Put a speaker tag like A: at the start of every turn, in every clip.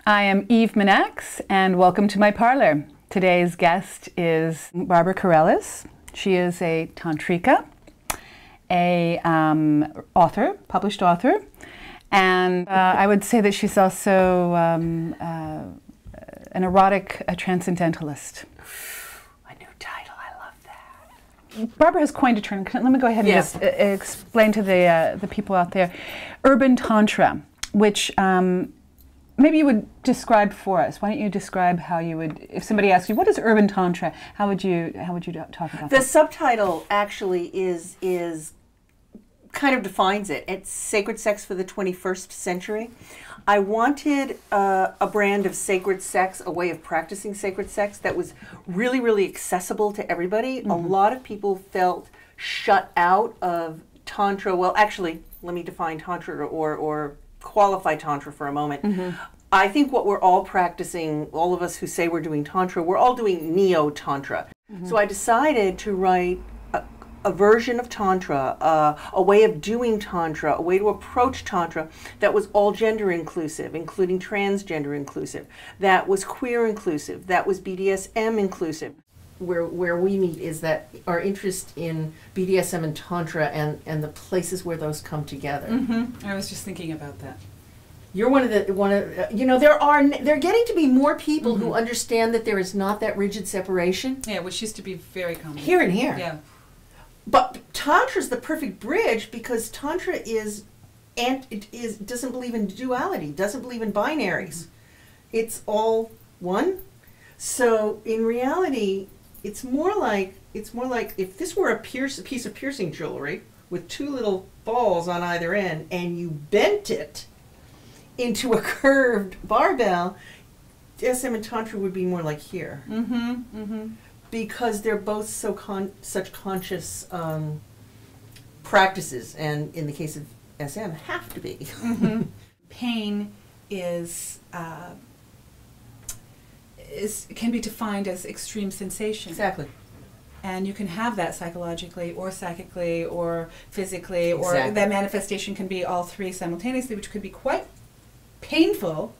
A: I am Eve Minax, and welcome to my parlor. Today's guest is Barbara Carrellas. She is a tantrika, a published author, and I would say that she's also an erotic transcendentalist.
B: A new title, I love that.
A: Barbara has coined a term. Let me go ahead and just explain to the people out there. Urban Tantra, which maybe you would describe for us. Why don't you describe how you would, if somebody asks you, what is Urban Tantra, how would you talk about that?
B: The subtitle actually is kind of defines it. It's sacred sex for the 21st century. I wanted a brand of sacred sex, a way of practicing sacred sex that was really, really accessible to everybody. Mm-hmm. A lot of people felt shut out of Tantra. Well, actually, let me define Tantra or qualify Tantra for a moment. Mm-hmm. I think what we're all practicing, all of us who say we're doing Tantra, we're all doing Neo-Tantra. Mm-hmm. So I decided to write a version of Tantra, a way of doing Tantra, a way to approach Tantra that was all gender inclusive, including transgender inclusive, that was queer inclusive, that was BDSM inclusive. Where we meet is that our interest in BDSM and Tantra and the places where those come together.
A: Mm-hmm. I was just thinking about that.
B: You're one of they're getting to be more people who understand that there is not that rigid separation.
A: Yeah, which used to be very common.
B: Here and here.
A: Yeah.
B: But Tantra is the perfect bridge because Tantra doesn't believe in duality, doesn't believe in binaries. It's all one. So in reality, it's more like if this were a piece of piercing jewelry with two little balls on either end, and you bent it into a curved barbell, SM and Tantra would be more like here. Mm-hmm. Mm-hmm. Because they're both such conscious practices, and in the case of SM, have to be.
A: Mm-hmm. Pain can be defined as extreme sensation.
B: Exactly.
A: And you can have that psychologically or psychically or physically, or that manifestation can be all three simultaneously, which could be quite painful,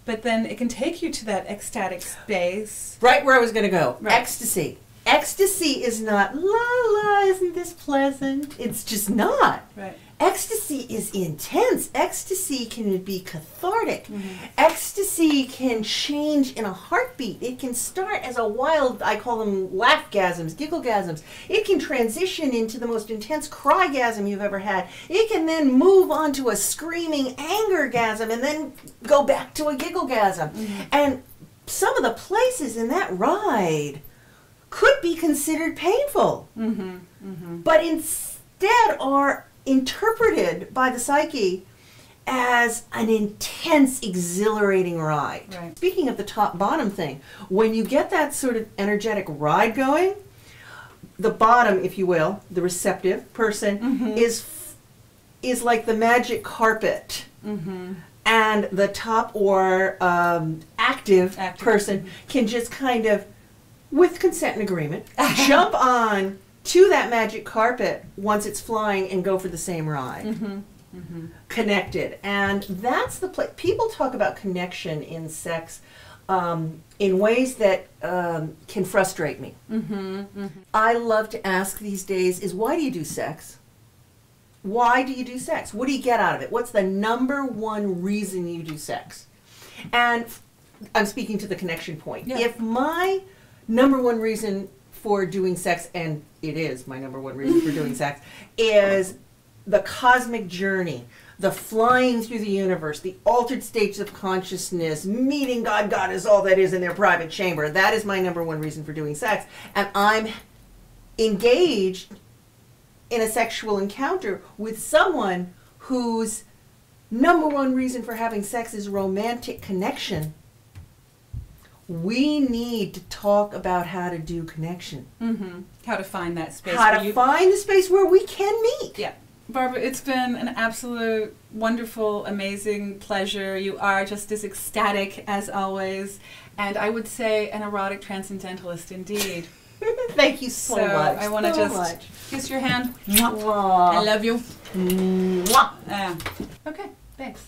A: but then it can take you to that ecstatic space.
B: Right where I was going to go.
A: Right.
B: Ecstasy. Ecstasy is not, la la, isn't this pleasant? It's just not.
A: Right.
B: Ecstasy is intense. Ecstasy can be cathartic.
A: Mm-hmm.
B: Ecstasy can change in a heartbeat. It can start as a wild, I call them laughgasms, gigglegasms. It can transition into the most intense crygasm you've ever had. It can then move on to a screaming angergasm and then go back to a gigglegasm. Mm-hmm. And some of the places in that ride could be considered painful, but instead are interpreted by the psyche as an intense, exhilarating ride.
A: Right.
B: Speaking of the top-bottom thing, when you get that sort of energetic ride going, the bottom, if you will, the receptive person, is like the magic carpet. And the top or active person can just kind of, with consent and agreement, jump on to that magic carpet once it's flying and go for the same ride. Connected. And that's the place. People talk about connection in sex in ways that can frustrate me. I love to ask these days is, why do you do sex? Why do you do sex? What do you get out of it? What's the number one reason you do sex? And I'm speaking to the connection point.
A: Yeah.
B: If my number one reason for doing sex, and it is my number one reason for doing sex, is the cosmic journey, the flying through the universe, the altered states of consciousness, meeting God, Goddess, all that is in their private chamber. That is my number one reason for doing sex. And I'm engaged in a sexual encounter with someone whose number one reason for having sex is romantic connection. We need to talk about how to do connection.
A: How to find that space.
B: How to find the space where we can meet.
A: Yeah. Barbara, it's been an absolute wonderful, amazing pleasure. You are just as ecstatic as always. And I would say an erotic transcendentalist indeed.
B: Thank you so much.
A: I want to kiss your hand.
B: Mwah.
A: I love you.
B: Mwah.
A: Okay, thanks.